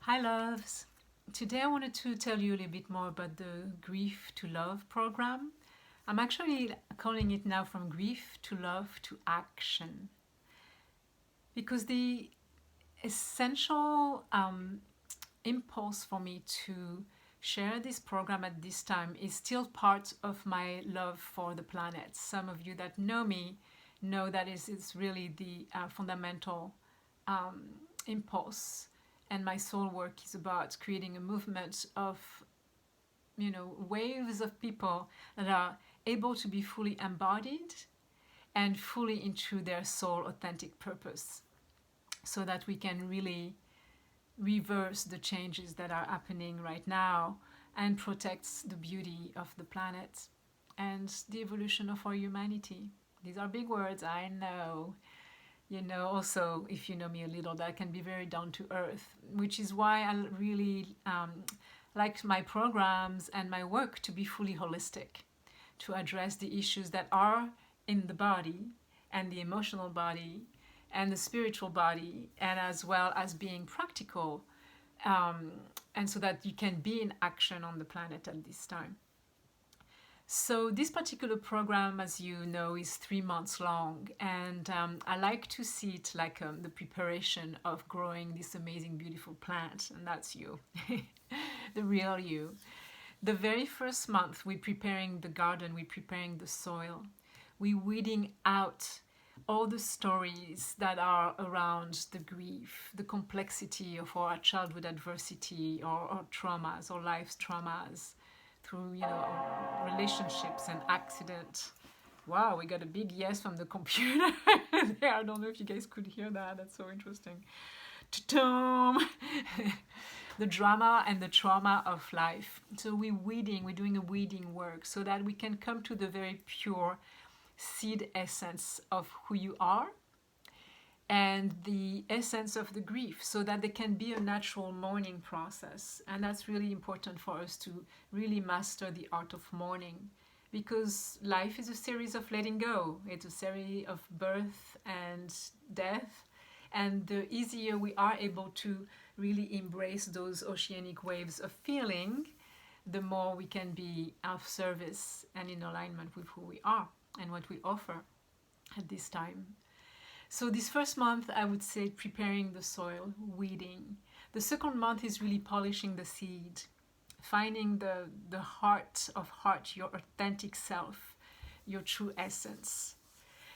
Hi, loves. Today I wanted to tell you a little bit more about the Grief to Love program. I'm actually calling it now From Grief to Love to Action because the essential impulse for me to share this program at this time is still part of my love for the planet. Some of you that know me know that it's really the fundamental impulse, and my soul work is about creating a movement of waves of people that are able to be fully embodied and fully into their soul authentic purpose, so that we can really reverse the changes that are happening right now and protects the beauty of the planet and the evolution of our humanity. These are big words, I know. Also, if you know me a little, that can be very down to earth, which is why I really like my programs and my work to be fully holistic, to address the issues that are in the body and the emotional body and the spiritual body, and as well as being practical, um, and so that you can be in action on the planet at this time. So this particular program, as you know, is 3 months long, and I like to see it like the preparation of growing this amazing, beautiful plant, and that's you, the real you. The very first month, we're preparing the garden, we're preparing the soil, we're weeding out all the stories that are around the grief, the complexity of our childhood adversity or traumas or life's traumas through relationships and accident. Wow, we got a big yes from the computer there. I don't know if you guys could hear that. That's so interesting. The drama and the trauma of life. So we're doing a weeding work so that we can come to the very pure seed essence of who you are and the essence of the grief, so that there can be a natural mourning process. And that's really important for us to really master the art of mourning, because life is a series of letting go. It's a series of birth and death, and the easier we are able to really embrace those oceanic waves of feeling, the more we can be of service and in alignment with who we are and what we offer at this time. So this first month, I would say preparing the soil, weeding. The second month is really polishing the seed, finding the heart of heart, your authentic self, your true essence,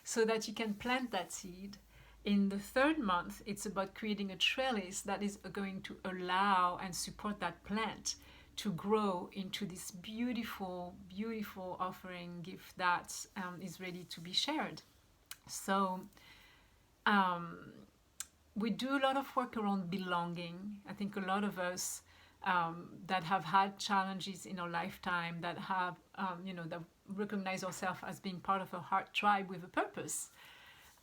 so that you can plant that seed. In the third month, it's about creating a trellis that is going to allow and support that plant to grow into this beautiful, beautiful offering gift that is ready to be shared. So we do a lot of work around belonging. I think a lot of us that have had challenges in our lifetime, that have, that recognize ourselves as being part of a heart tribe with a purpose,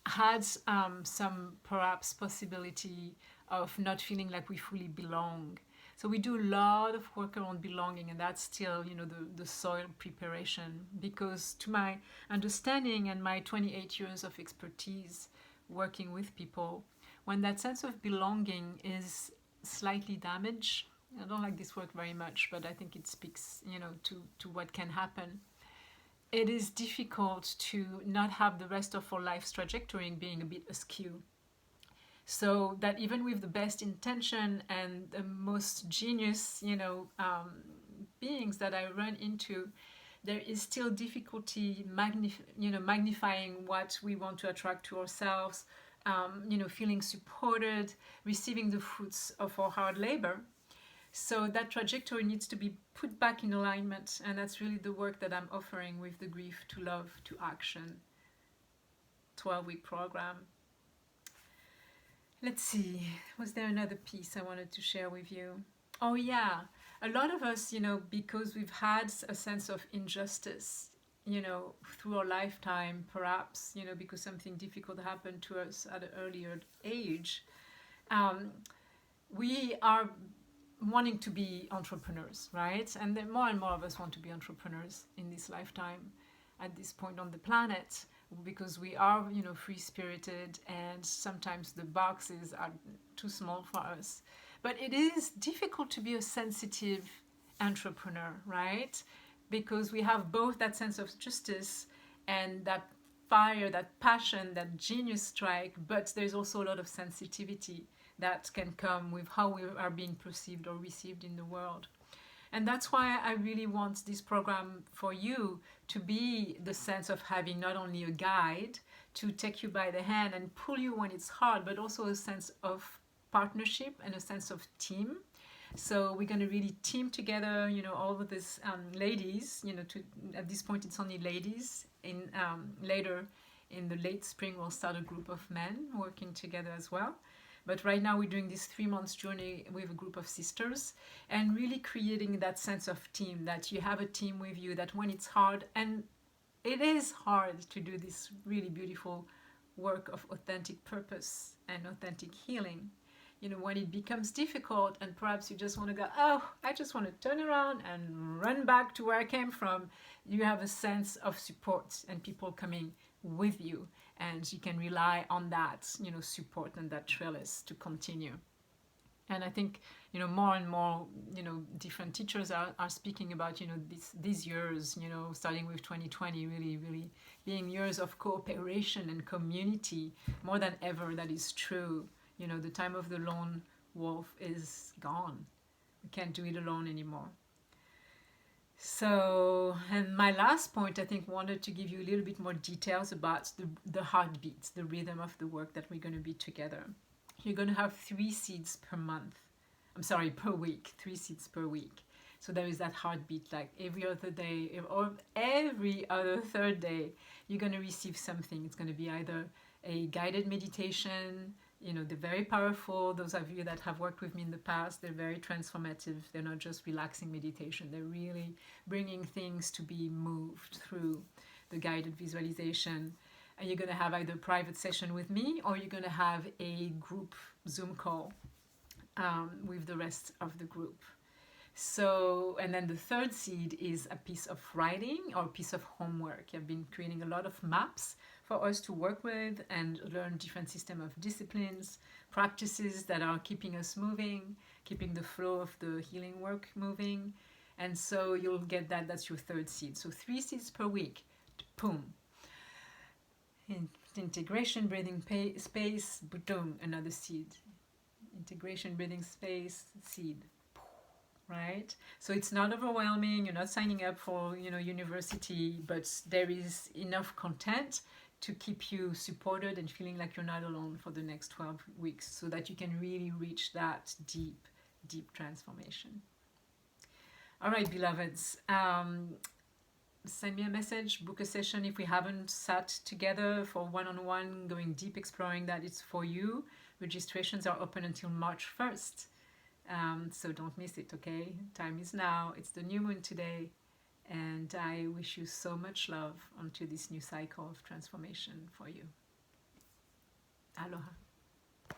had some perhaps possibility of not feeling like we fully belong. So we do a lot of work around belonging, and that's still, the soil preparation, because to my understanding and my 28 years of expertise working with people, when that sense of belonging is slightly damaged, I don't like this word very much, but I think it speaks, to what can happen. It is difficult to not have the rest of our life's trajectory being a bit askew. So that even with the best intention and the most genius, beings that I run into, there is still difficulty magnifying what we want to attract to ourselves, feeling supported, receiving the fruits of our hard labor. So that trajectory needs to be put back in alignment, and that's really the work that I'm offering with the Grief to Love to Action 12-week program. Let's see, was there another piece I wanted to share with you? Oh yeah, a lot of us, because we've had a sense of injustice, through our lifetime, perhaps, because something difficult happened to us at an earlier age, we are wanting to be entrepreneurs, right? And then more and more of us want to be entrepreneurs in this lifetime at this point on the planet, because we are, free-spirited, and sometimes the boxes are too small for us. But it is difficult to be a sensitive entrepreneur, right? Because we have both that sense of justice and that fire, that passion, that genius strike, but there's also a lot of sensitivity that can come with how we are being perceived or received in the world. And that's why I really want this program for you to be the sense of having not only a guide to take you by the hand and pull you when it's hard, but also a sense of partnership and a sense of team. So we're going to really team together, all of these ladies, at this point it's only ladies. Later in the late spring, we'll start a group of men working together as well. But right now we're doing this 3 months journey with a group of sisters and really creating that sense of team, that you have a team with you, that when it's hard, and it is hard to do this really beautiful work of authentic purpose and authentic healing. When it becomes difficult and perhaps you just want to go, oh, I just want to turn around and run back to where I came from, you have a sense of support and people coming with you, and you can rely on that, support and that trellis to continue. And I think, more and more, different teachers are speaking about, these years, starting with 2020, really, really being years of cooperation and community. More than ever, that is true. The time of the lone wolf is gone. We can't do it alone anymore. So, and my last point, I think, wanted to give you a little bit more details about the heartbeats, the rhythm of the work that we're going to be together. You're going to have 3 seeds per week, 3 seeds per week. So there is that heartbeat, like every other day or every other third day, you're going to receive something. It's going to be either a guided meditation. They're very powerful. Those of you that have worked with me in the past, they're very transformative. They're not just relaxing meditation. They're really bringing things to be moved through the guided visualization. And you're going to have either a private session with me, or you're going to have a group Zoom call with the rest of the group. So, and then the third seed is a piece of writing or a piece of homework. I've been creating a lot of maps for us to work with and learn different system of disciplines, practices that are keeping us moving, keeping the flow of the healing work moving. And so you'll get that. That's your third seed. So 3 seeds per week. Boom. Integration, breathing space, boom, another seed. Integration, breathing space, seed. Right? So it's not overwhelming. You're not signing up for, university, but there is enough content to keep you supported and feeling like you're not alone for the next 12 weeks, so that you can really reach that deep, deep transformation. All right, beloveds. Send me a message, book a session if we haven't sat together for one-on-one, going deep, exploring that. It's for you. Registrations are open until March 1st. So don't miss it, okay? Time is now. It's the new moon today. And I wish you so much love onto this new cycle of transformation for you. Aloha.